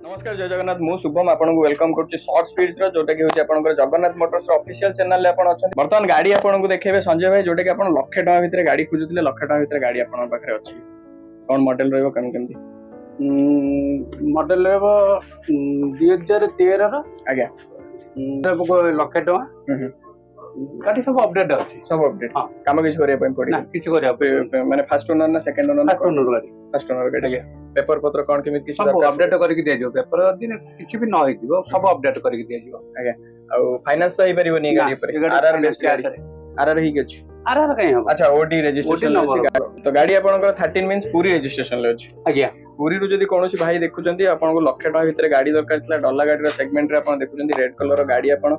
नमस्कार जय जगन्नाथ मु शुभम आपन को वेलकम करछि शॉर्ट स्पीड्स रो जोटा कि होछि आपनकर जगन्नाथ मोटर्स रो ऑफिशियल चैनल ले आपन अछन वर्तमान गाड़ी आपन को देखेबे संजय भाई जोटा कि आपन लाख टका भितर गाड़ी खोजुतिले लाख टका भितर गाड़ी आपन पाखरे अछि कोन मॉडल रहबो केमती मॉडल रहबो 2013 रो आज्ञा लाख टका गाड़ी सब अपडेट अछि सब अपडेट काम किछ करिया पय पड़ी ना किछ करिया माने फर्स्ट ओनर ना सेकंड ओनर फर्स्ट ओनर गाड़ी फर्स्ट ओनर गाड़ी पेपर पत्र कोन केमिति किछ सब अपडेट करके दिया जो पेपर दिन किछ भी न होइतिबो सब अपडेट करके दिया जो आज्ञा आ फाइनेंस तो परिबो नि गाड़ी पर आरआर बेस्ट गाड़ी आरआर ही गछ आरआर कहीं हो अच्छा ओडी रजिस्ट्रेशन तो गाड़ी आपन 13 मींस पूरी रजिस्ट्रेशन ले अछि आज्ञा पूरी रु जदि कोनोसी भाई देखुचंती आपन को लाख टका भितर गाड़ी दरकार छला डल्ला गाड़ी रो सेगमेंट रे आपन देखुचंती रेड कलर रो गाड़ी आपन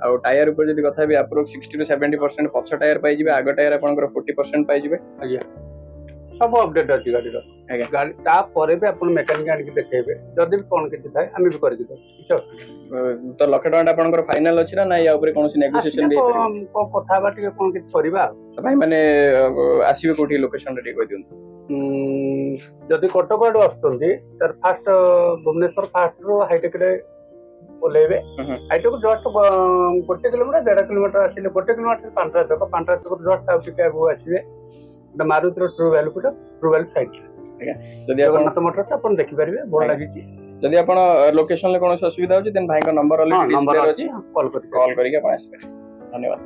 आ टायर ऊपर जदि कथा भी अप्रोक्स 60 टू 70% पछ टायर पाई जिवे आगो टायर आपन को 40% पाई जिवे आज्ञा सब अपडेट अछि गाड़ी रो आज्ञा गाड़ी ता परे भी आपन मैकेनिक आनि के देखेबे जदि भी कोन किछ थाए आमी भी करके दो ठीक तो लाख टका आपन को फाइनल अछि ना ना या ऊपर कोनोसी नेगोशिएशन दे को कथा बा टिके कोन किछ करबा भाई माने आसीबे कोठी लोकेशन रे कहि दियन जदि कटक आडू आसुचंती तर फास्ट भुवनेश्वर फास्ट रो हाईटेक रे ओलेबे हाईटेक जस्ट 1 किलोमीटर 1.5 किलोमीटर आसिले 1 किलोमीटर 5 तक जस्ट आउ टिके आगु आसीबे मारुति रो ट्रू वैल्यू साइड जदि जगन्नाथ मोटर्स अपन देखि परिबे बोर्ड लागि छी जदि अपन लोकेशन ले कोनो असुविधा होची देन भाई का नंबर ऑलरेडी डिस्प्ले अछि कॉल करिके अपन आसबे धन्यवाद।